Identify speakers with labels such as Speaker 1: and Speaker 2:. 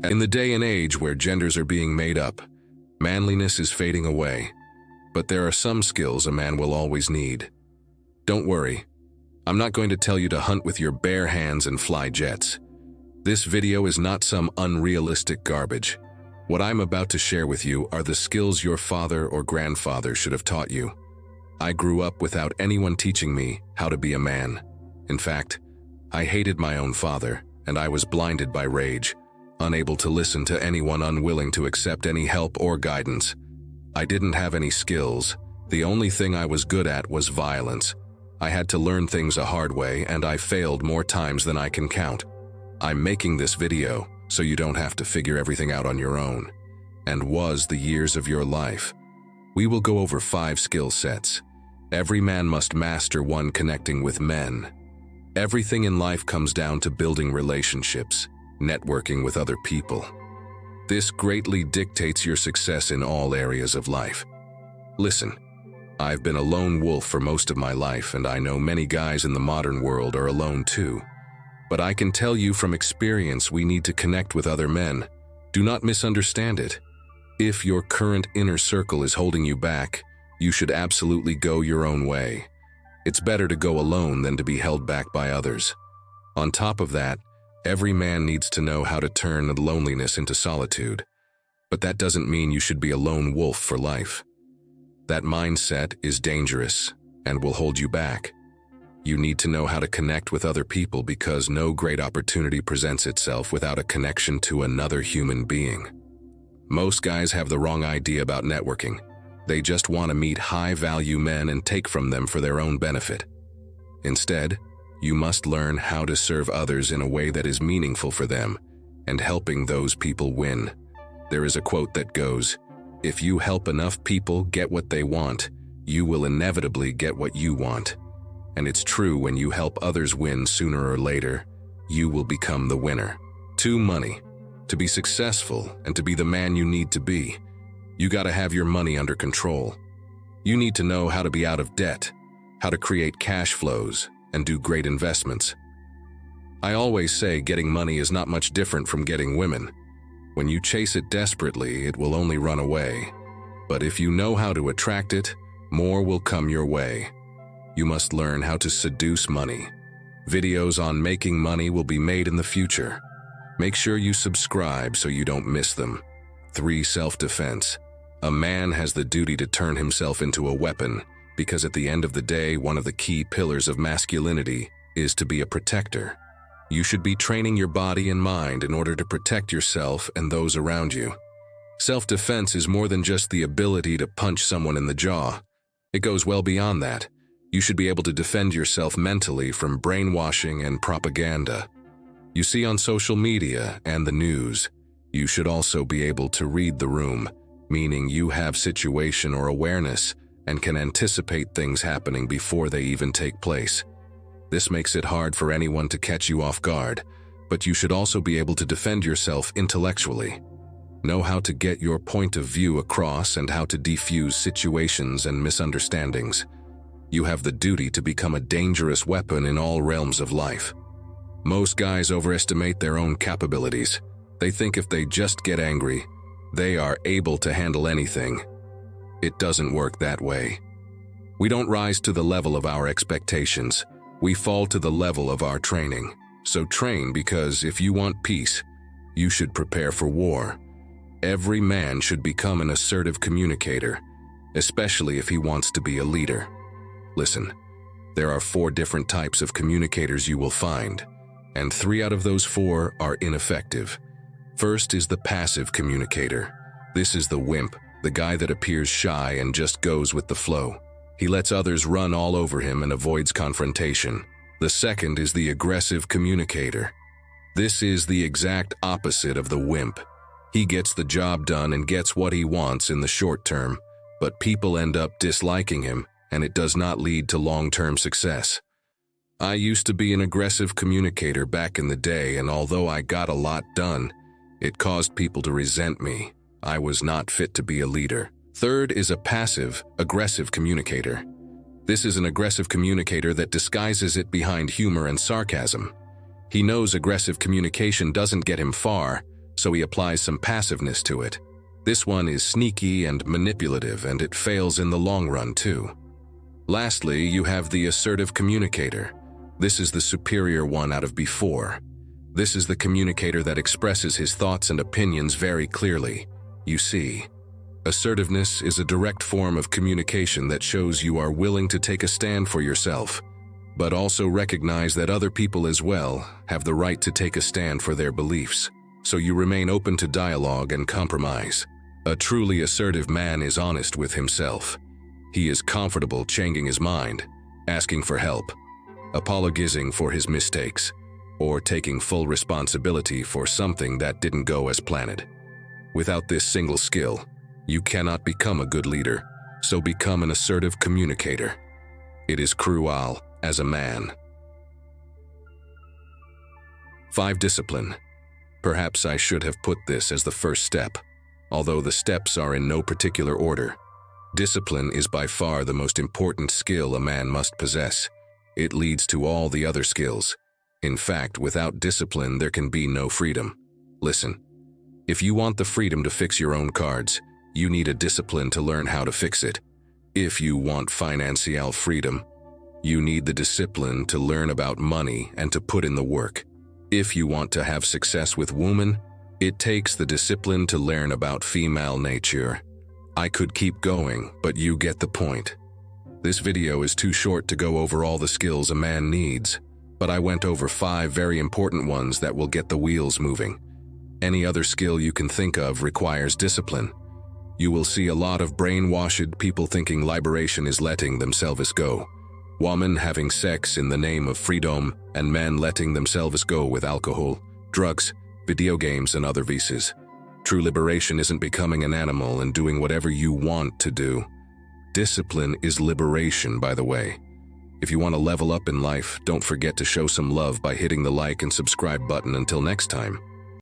Speaker 1: In the day and age where genders are being made up, manliness is fading away. But there are some skills a man will always need. Don't worry, I'm not going to tell you to hunt with your bare hands and fly jets. This video is not some unrealistic garbage. What I'm about to share with you are the skills your father or grandfather should have taught you. I grew up without anyone teaching me how to be a man. In fact, I hated my own father, and I was blinded by rage, unable to listen to anyone, unwilling to accept any help or guidance. I didn't have any skills. The only thing I was good at was violence. I had to learn things a hard way, and I failed more times than I can count. I'm making this video so you don't have to figure everything out on your own. And was the years of your life. We will go over 5 skill sets. Every man must master one: connecting with men. Everything in life comes down to building relationships, networking with other people. This greatly dictates your success in all areas of life. Listen, I've been a lone wolf for most of my life, and I know many guys in the modern world are alone too. But I can tell you from experience, we need to connect with other men. Do not misunderstand it. If your current inner circle is holding you back, you should absolutely go your own way. It's better to go alone than to be held back by others. On top of that, every man needs to know how to turn loneliness into solitude. But that doesn't mean you should be a lone wolf for life. That mindset is dangerous and will hold you back. You need to know how to connect with other people, because no great opportunity presents itself without a connection to another human being. Most guys have the wrong idea about networking. They just want to meet high-value men and take from them for their own benefit. Instead, you must learn how to serve others in a way that is meaningful for them, and helping those people win. There is a quote that goes, "If you help enough people get what they want, you will inevitably get what you want." And it's true, when you help others win, sooner or later, you will become the winner. 2. Money. To be successful and to be the man you need to be, you gotta have your money under control. You need to know how to be out of debt, how to create cash flows, and do great investments. I always say getting money is not much different from getting women. When you chase it desperately, it will only run away. But if you know how to attract it, more will come your way. You must learn how to seduce money. Videos on making money will be made in the future. Make sure you subscribe so you don't miss them. 3. Self-defense. A man has the duty to turn himself into a weapon, because at the end of the day, one of the key pillars of masculinity is to be a protector. You should be training your body and mind in order to protect yourself and those around you. Self-defense is more than just the ability to punch someone in the jaw. It goes well beyond that. You should be able to defend yourself mentally from brainwashing and propaganda you see on social media and the news. You should also be able to read the room, meaning you have situation or awareness and can anticipate things happening before they even take place. This makes it hard for anyone to catch you off guard, but you should also be able to defend yourself intellectually. Know how to get your point of view across and how to defuse situations and misunderstandings. You have the duty to become a dangerous weapon in all realms of life. Most guys overestimate their own capabilities. They think if they just get angry, they are able to handle anything. It doesn't work that way. We don't rise to the level of our expectations. We fall to the level of our training. So train, because if you want peace, you should prepare for war. Every man should become an assertive communicator, especially if he wants to be a leader. Listen, there are 4 different types of communicators you will find, and 3 out of those 4 are ineffective. First is the passive communicator. This is the wimp, the guy that appears shy and just goes with the flow. He lets others run all over him and avoids confrontation. The second is the aggressive communicator. This is the exact opposite of the wimp. He gets the job done and gets what he wants in the short term, but people end up disliking him, and it does not lead to long-term success. I used to be an aggressive communicator back in the day, and although I got a lot done, it caused people to resent me. I was not fit to be a leader. Third is a passive, aggressive communicator. This is an aggressive communicator that disguises it behind humor and sarcasm. He knows aggressive communication doesn't get him far, so he applies some passiveness to it. This one is sneaky and manipulative, and it fails in the long run too. Lastly, you have the assertive communicator. This is the superior one out of before. This is the communicator that expresses his thoughts and opinions very clearly. You see, assertiveness is a direct form of communication that shows you are willing to take a stand for yourself, but also recognize that other people as well have the right to take a stand for their beliefs, so you remain open to dialogue and compromise. A truly assertive man is honest with himself. He is comfortable changing his mind, asking for help, apologizing for his mistakes, or taking full responsibility for something that didn't go as planned. Without this single skill, you cannot become a good leader, so become an assertive communicator. It is crucial as a man. 5. Discipline. Perhaps I should have put this as the first step, although the steps are in no particular order. Discipline is by far the most important skill a man must possess. It leads to all the other skills. In fact, without discipline, there can be no freedom. Listen, if you want the freedom to fix your own cards, you need a discipline to learn how to fix it. If you want financial freedom, you need the discipline to learn about money and to put in the work. If you want to have success with women, it takes the discipline to learn about female nature. I could keep going, but you get the point. This video is too short to go over all the skills a man needs, but I went over 5 very important ones that will get the wheels moving. Any other skill you can think of requires discipline. You will see a lot of brainwashed people thinking liberation is letting themselves go. Women having sex in the name of freedom, and men letting themselves go with alcohol, drugs, video games, and other vices. True liberation isn't becoming an animal and doing whatever you want to do. Discipline is liberation, by the way. If you want to level up in life, don't forget to show some love by hitting the like and subscribe button. Until next time.